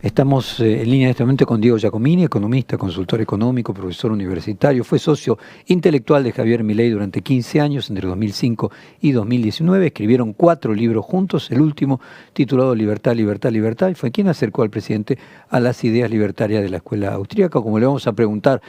Estamos en línea en este momento con Diego Giacomini, economista, consultor económico, profesor universitario. Fue socio intelectual de Javier Milei durante 15 años, entre 2005 y 2019. Escribieron 4 libros juntos, el último titulado Libertad, Libertad, Libertad, y fue quien acercó al presidente a las ideas libertarias de la escuela austríaca. Como le vamos a preguntar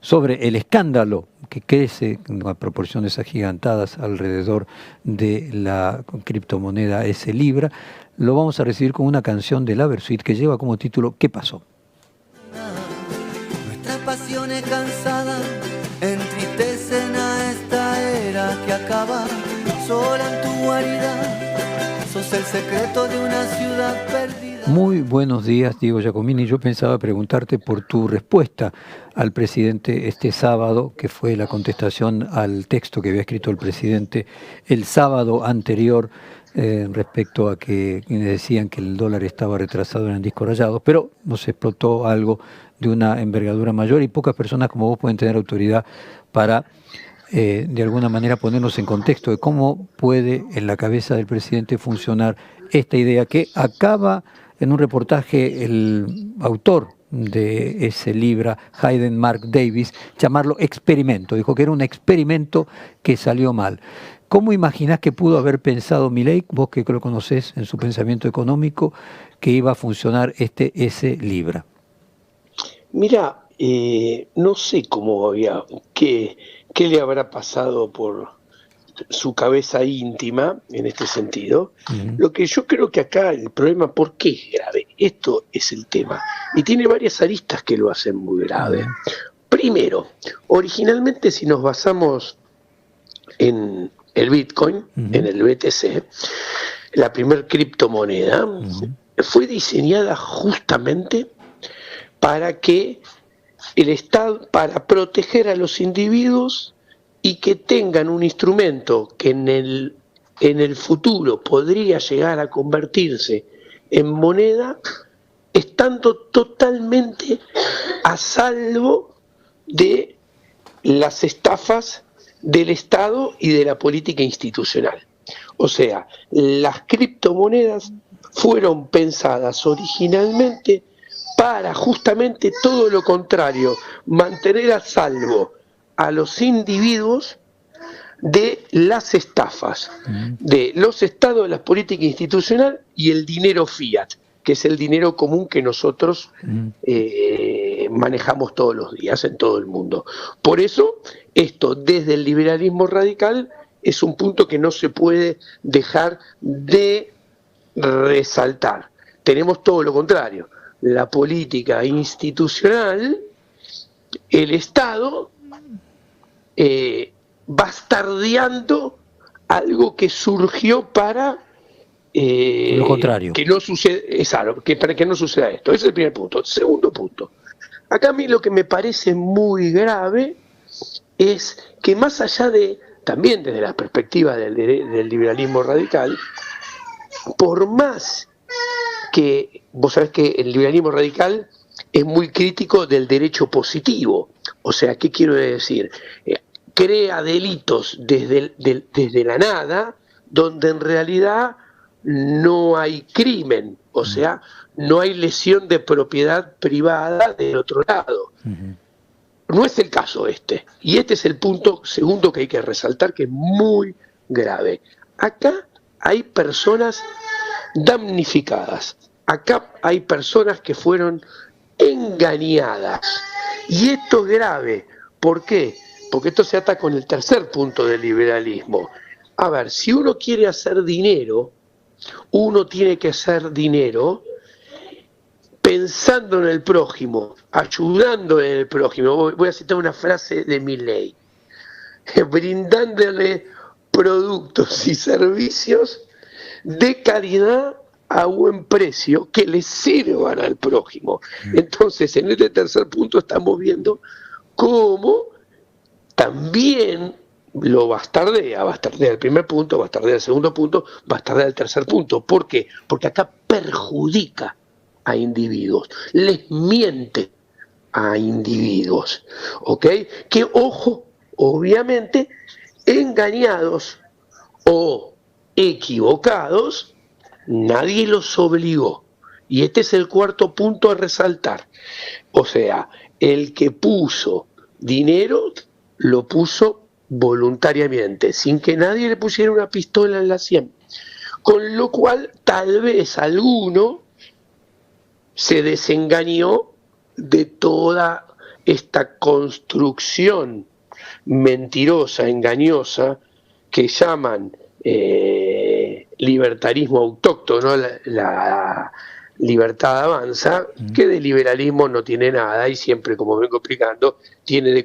sobre el escándalo que crece a proporciones agigantadas alrededor de la criptomoneda S Libra, lo vamos a recibir con una canción de la Versuit que lleva como título ¿Qué pasó? Nuestras pasiones cansadas entristecen a esta era que acaba. Sola en tu guarida, sos el secreto de una ciudad perdida. Muy buenos días, Diego Giacomini. Yo pensaba preguntarte por tu respuesta al presidente este sábado, que fue la contestación al texto que había escrito el presidente el sábado anterior respecto a que quienes decían que el dólar estaba retrasado en disco rayado, pero nos explotó algo de una envergadura mayor y pocas personas como vos pueden tener autoridad para de alguna manera ponernos en contexto de cómo puede en la cabeza del presidente funcionar esta idea que acaba en un reportaje el autor de ese libro, Hayden Mark Davis, llamarlo experimento. Dijo que era un experimento que salió mal. ¿Cómo imaginás que pudo haber pensado Milei, vos que lo conocés en su pensamiento económico, que iba a funcionar ese Libra? Mira, no sé qué le habrá pasado por su cabeza íntima en este sentido. Lo que yo creo que acá el problema, ¿por qué es grave? Esto es el tema. Y tiene varias aristas que lo hacen muy grave. Primero, originalmente si nos basamos en el Bitcoin, en el BTC, la primer criptomoneda, fue diseñada justamente para que el Estado, para proteger a los individuos y que tengan un instrumento que en el futuro podría llegar a convertirse en moneda, estando totalmente a salvo de las estafas del Estado y de la política institucional. O sea, las criptomonedas fueron pensadas originalmente para justamente todo lo contrario, mantener a salvo a los individuos de las estafas, de los estados, de la política institucional y el dinero fiat, que es el dinero común que nosotros manejamos todos los días en todo el mundo. Por eso, esto desde el liberalismo radical es un punto que no se puede dejar de resaltar. Tenemos todo lo contrario. La política institucional, el Estado, bastardeando algo que surgió para lo contrario. que no suceda, para que no suceda esto. Ese es el primer punto. Segundo punto. Acá a mí lo que me parece muy grave es que más allá de, también desde la perspectiva del liberalismo radical, por más que vos sabés que el liberalismo radical es muy crítico del derecho positivo. O sea, ¿qué quiero decir? Crea delitos desde la nada, donde en realidad no hay crimen, o sea, no hay lesión de propiedad privada del otro lado. No es el caso este. Y este es el punto segundo que hay que resaltar, que es muy grave. Acá hay personas damnificadas. Acá hay personas que fueron engañadas. Y esto es grave. ¿Por qué? Porque esto se ata con el tercer punto del liberalismo. A ver, si uno quiere hacer dinero, uno tiene que hacer dinero pensando en el prójimo, ayudando en el prójimo. Voy a citar una frase de Milei. Brindándole productos y servicios de calidad a buen precio que le sirvan al prójimo. Entonces, en este tercer punto estamos viendo cómo también lo bastardea el primer punto, bastardea el segundo punto, bastardea el tercer punto. ¿Por qué? Porque acá perjudica a individuos, les miente a individuos, ¿ok? Que, ojo, obviamente, engañados o equivocados, nadie los obligó. Y este es el cuarto punto a resaltar. O sea, el que puso dinero lo puso voluntariamente, sin que nadie le pusiera una pistola en la sien. Con lo cual, tal vez alguno se desengañó de toda esta construcción mentirosa, engañosa, que llaman libertarismo autóctono, la libertad avanza, que de liberalismo no tiene nada y siempre, como vengo explicando, tiene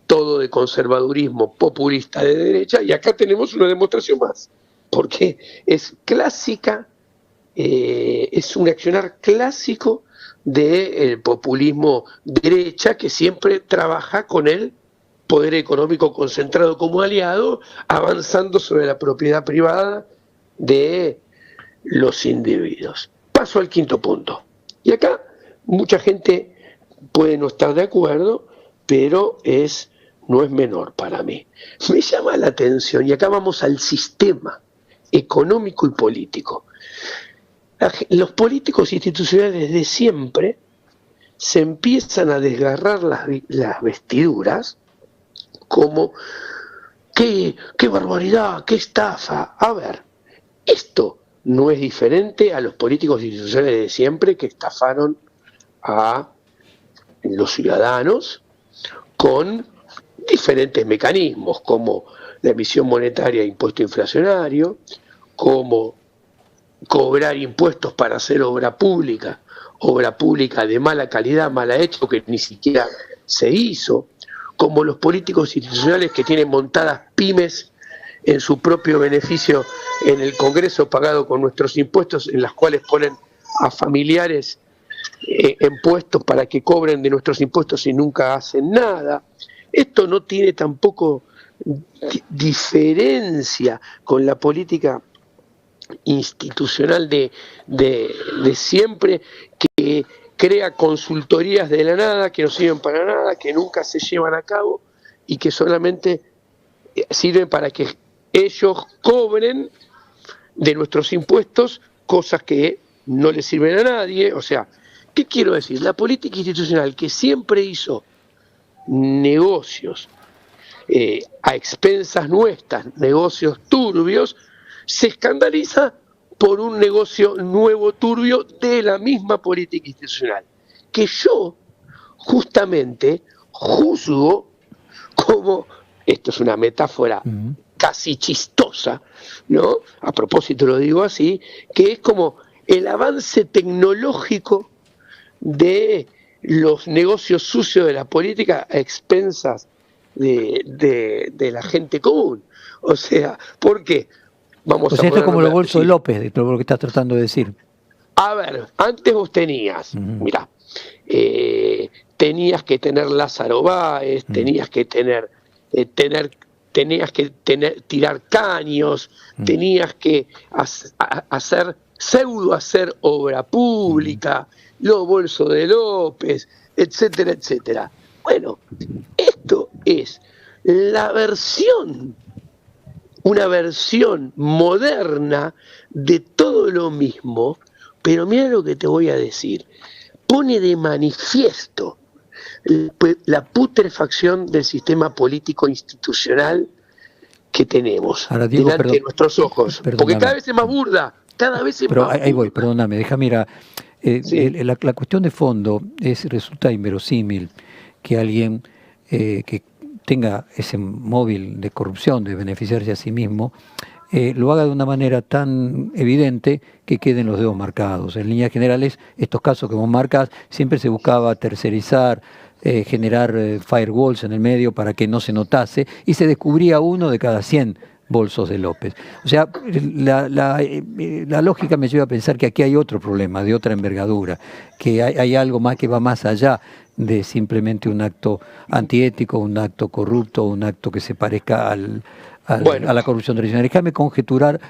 todo de conservadurismo populista de derecha, y acá tenemos una demostración más, porque es clásica, es un accionar clásico del populismo derecha, que siempre trabaja con el poder económico concentrado como aliado, avanzando sobre la propiedad privada de los individuos. Paso al quinto punto. Y acá mucha gente puede no estar de acuerdo, pero no es menor para mí. Me llama la atención, y acá vamos al sistema económico y político. Los políticos institucionales de siempre se empiezan a desgarrar las vestiduras como qué barbaridad, qué estafa. A ver, esto no es diferente a los políticos institucionales de siempre que estafaron a los ciudadanos con diferentes mecanismos, como la emisión monetaria de impuesto inflacionario, como cobrar impuestos para hacer obra pública de mala calidad, mala hecha, que ni siquiera se hizo, como los políticos institucionales que tienen montadas pymes en su propio beneficio en el Congreso, pagado con nuestros impuestos, en las cuales ponen a familiares en puestos para que cobren de nuestros impuestos y nunca hacen nada. Esto no tiene tampoco diferencia con la política institucional de siempre, que crea consultorías de la nada, que no sirven para nada, que nunca se llevan a cabo y que solamente sirven para que ellos cobren de nuestros impuestos cosas que no le sirven a nadie. O sea, ¿qué quiero decir? La política institucional, que siempre hizo negocios a expensas nuestras, negocios turbios, se escandaliza por un negocio nuevo turbio de la misma política institucional, que yo justamente juzgo como, esto es una metáfora casi chistosa, ¿no? A propósito lo digo así, que es como el avance tecnológico de los negocios sucios de la política a expensas de la gente común. O sea, ¿por qué? Vamos a esto es como los bolsos de López, de todo lo que estás tratando de decir. A ver, antes vos tenías, mirá, tenías que tener Lázaro Báez, tenías que tirar caños, tenías que hacer obra pública, los bolsos de López, etcétera, etcétera. Bueno, esto es una versión moderna de todo lo mismo, pero mira lo que te voy a decir. Pone de manifiesto la putrefacción del sistema político institucional que tenemos ahora, Diego, delante de nuestros ojos. Porque cada vez es más burda, Pero ahí voy, perdóname, mira, la cuestión de fondo resulta inverosímil que alguien que tenga ese móvil de corrupción, de beneficiarse a sí mismo, lo haga de una manera tan evidente que queden los dedos marcados. En líneas generales, estos casos que vos marcas, siempre se buscaba tercerizar, generar firewalls en el medio para que no se notase, y se descubría uno de cada 100 bolsos de López. O sea, la lógica me lleva a pensar que aquí hay otro problema, de otra envergadura, que hay algo más que va más allá de simplemente un acto antiético, un acto corrupto, un acto que se parezca a la corrupción tradicional. Déjame conjeturar,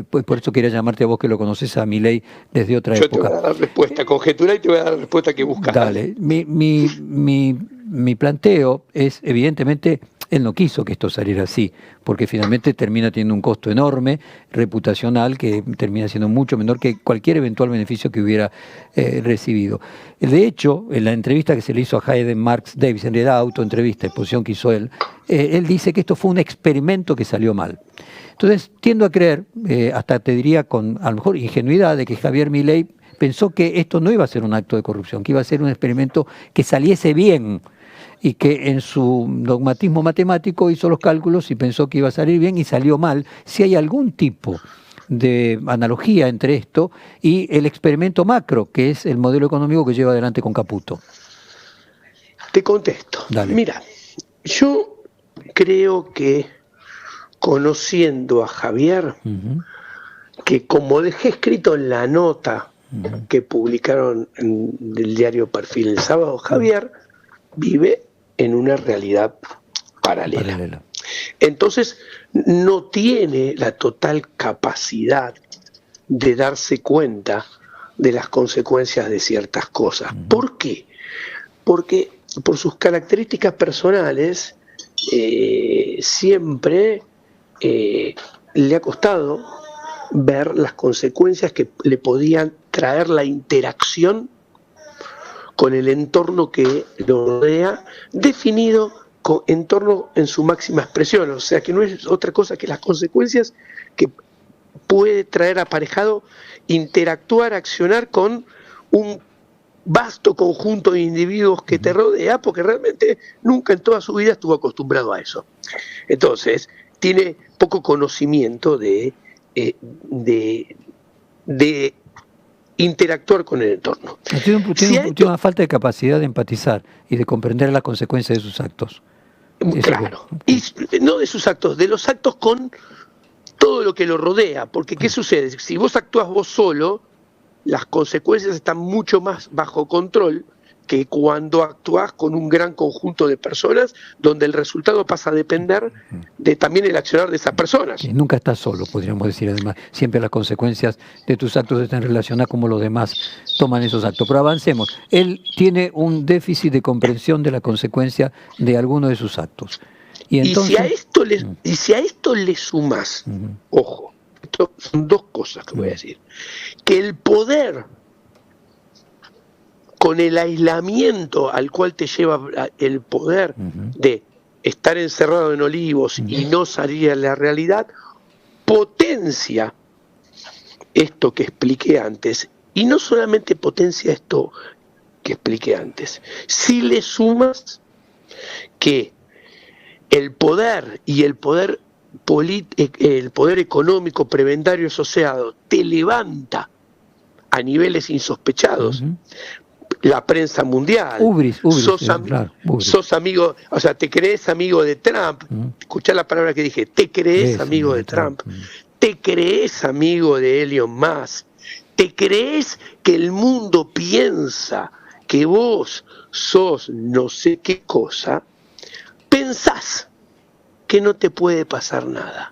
pues por eso quería llamarte a vos, que lo conoces a Milei desde otra época. Yo te voy a dar respuesta, conjetura, y te voy a dar la respuesta que buscas. Dale. Mi planteo es, evidentemente, Él no quiso que esto saliera así, porque finalmente termina teniendo un costo enorme, reputacional, que termina siendo mucho menor que cualquier eventual beneficio que hubiera recibido. De hecho, en la entrevista que se le hizo a Hayden Marks Davis, en realidad autoentrevista, exposición que hizo él dice que esto fue un experimento que salió mal. Entonces, tiendo a creer, hasta te diría con a lo mejor ingenuidad, de que Javier Milei pensó que esto no iba a ser un acto de corrupción, que iba a ser un experimento que saliese bien, y que en su dogmatismo matemático hizo los cálculos y pensó que iba a salir bien y salió mal. Si hay algún tipo de analogía entre esto y el experimento macro, que es el modelo económico que lleva adelante con Caputo. Te contesto. Dale. Mira, yo creo que, conociendo a Javier, que como dejé escrito en la nota que publicaron en el diario Perfil el sábado, Javier vive en una realidad paralela. Entonces no tiene la total capacidad de darse cuenta de las consecuencias de ciertas cosas. ¿Por qué? Porque por sus características personales siempre le ha costado ver las consecuencias que le podían traer la interacción con el entorno que lo rodea, definido con entorno en su máxima expresión, o sea que no es otra cosa que las consecuencias que puede traer aparejado interactuar, accionar con un vasto conjunto de individuos que te rodea, porque realmente nunca en toda su vida estuvo acostumbrado a eso. Entonces, tiene poco conocimiento de interactuar con el entorno. Tiene una falta de capacidad de empatizar y de comprender las consecuencias de sus actos. Claro, y no de sus actos, de los actos con todo lo que lo rodea, porque ¿qué sucede? Si vos actúas vos solo, las consecuencias están mucho más bajo control que cuando actúas con un gran conjunto de personas, donde el resultado pasa a depender de también el accionar de esas personas. Y nunca estás solo, podríamos decir, además. Siempre las consecuencias de tus actos están relacionadas con cómo los demás toman esos actos. Pero avancemos. Él tiene un déficit de comprensión de la consecuencia de alguno de sus actos. Y entonces, si a esto le sumas, ojo, esto son dos cosas que voy a decir, que el poder, con el aislamiento al cual te lleva el poder de estar encerrado en Olivos y no salir a la realidad, potencia esto que expliqué antes, y no solamente potencia esto que expliqué antes, si le sumas que el poder y el poder económico prebendario asociado te levanta a niveles insospechados, la prensa mundial, sos amigo, o sea, te crees amigo de Trump, escuchá la palabra que dije, te crees amigo de Trump, te crees amigo de Elon Musk, te crees que el mundo piensa que vos sos no sé qué cosa, pensás que no te puede pasar nada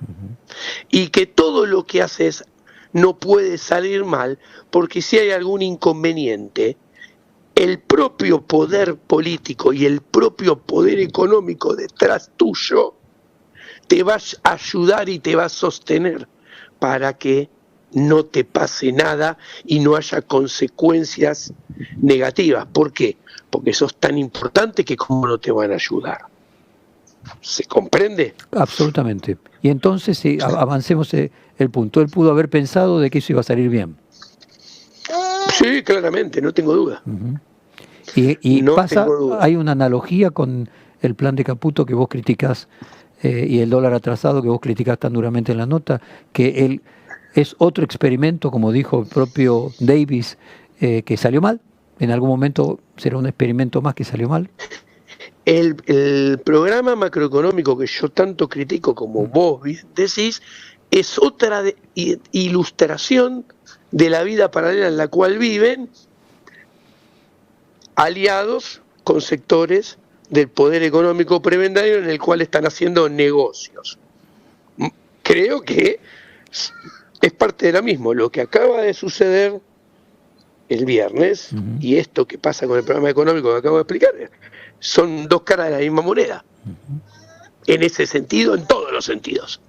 y que todo lo que haces no puede salir mal, porque si hay algún inconveniente, el propio poder político y el propio poder económico detrás tuyo te va a ayudar y te va a sostener para que no te pase nada y no haya consecuencias negativas. ¿Por qué? Porque sos tan importante que cómo no te van a ayudar. ¿Se comprende? Absolutamente. Y entonces, si avancemos el punto, él pudo haber pensado de que eso iba a salir bien. Sí, claramente, no tengo duda. Y no pasa, hay una analogía con el plan de Caputo que vos criticás y el dólar atrasado que vos criticás tan duramente en la nota, que él es otro experimento, como dijo el propio Davis, que salió mal. En algún momento será un experimento más que salió mal. El programa macroeconómico que yo tanto critico, como vos decís, es otra ilustración de la vida paralela en la cual viven, aliados con sectores del poder económico prebendario en el cual están haciendo negocios. Creo que es parte de lo mismo. Lo que acaba de suceder el viernes y esto que pasa con el programa económico que acabo de explicar son dos caras de la misma moneda. en ese sentido, en todos los sentidos.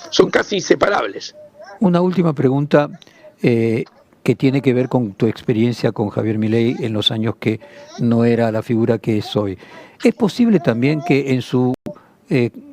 Son casi inseparables. Una última pregunta que tiene que ver con tu experiencia con Javier Milei en los años que no era la figura que es hoy. ¿Es posible también que en su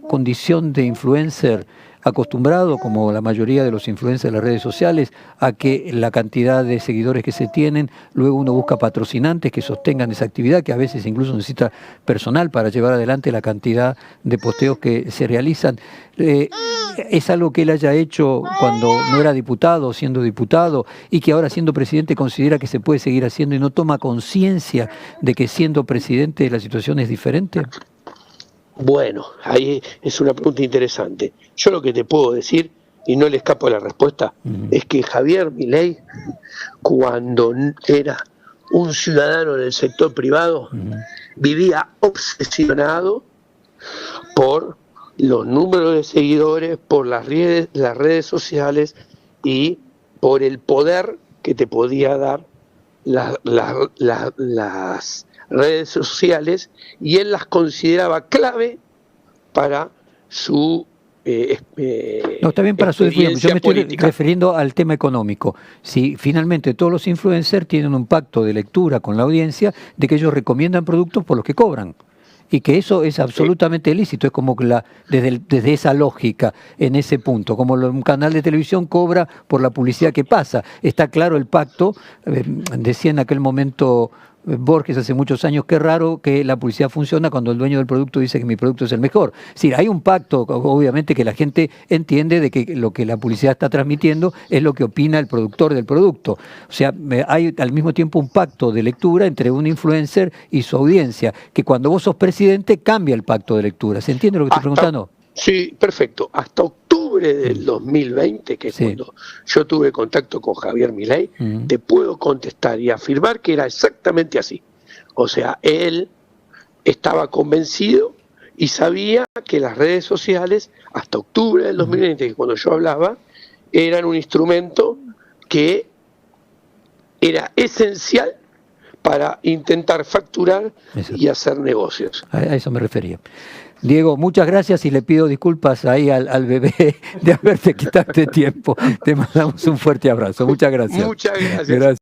condición de influencer, acostumbrado, como la mayoría de los influencers de las redes sociales, a que la cantidad de seguidores que se tienen, luego uno busca patrocinantes que sostengan esa actividad, que a veces incluso necesita personal para llevar adelante la cantidad de posteos que se realizan? ¿Es algo que él haya hecho cuando no era diputado, siendo diputado, y que ahora siendo presidente considera que se puede seguir haciendo y no toma conciencia de que siendo presidente la situación es diferente? Bueno, ahí es una pregunta interesante. Yo lo que te puedo decir, y no le escapo a la respuesta, es que Javier Milei, cuando era un ciudadano en el sector privado, vivía obsesionado por los números de seguidores, por las redes sociales y por el poder que te podía dar las redes sociales, y él las consideraba clave para su no, está bien para su experiencia yo me estoy política. refiriendo al tema económico. Si finalmente todos los influencers tienen un pacto de lectura con la audiencia de que ellos recomiendan productos por los que cobran, y que eso es absolutamente lícito, es como que desde esa lógica, en ese punto, como un canal de televisión cobra por la publicidad que pasa. Está claro el pacto, decía en aquel momento Borges hace muchos años, qué raro que la publicidad funciona cuando el dueño del producto dice que mi producto es el mejor. Es decir, hay un pacto, obviamente, que la gente entiende de que lo que la publicidad está transmitiendo es lo que opina el productor del producto. O sea, hay al mismo tiempo un pacto de lectura entre un influencer y su audiencia, que cuando vos sos presidente cambia el pacto de lectura. ¿Se entiende lo que estoy preguntando? Sí, perfecto. Hasta octubre del 2020, que es cuando yo tuve contacto con Javier Milei, te puedo contestar y afirmar que era exactamente así. O sea, él estaba convencido y sabía que las redes sociales, hasta octubre del 2020, que cuando yo hablaba, eran un instrumento que era esencial para intentar facturar y hacer negocios. A eso me refería. Diego, muchas gracias y le pido disculpas ahí al bebé de haberte quitado este tiempo. Te mandamos un fuerte abrazo. Muchas gracias. Muchas gracias. Gracias.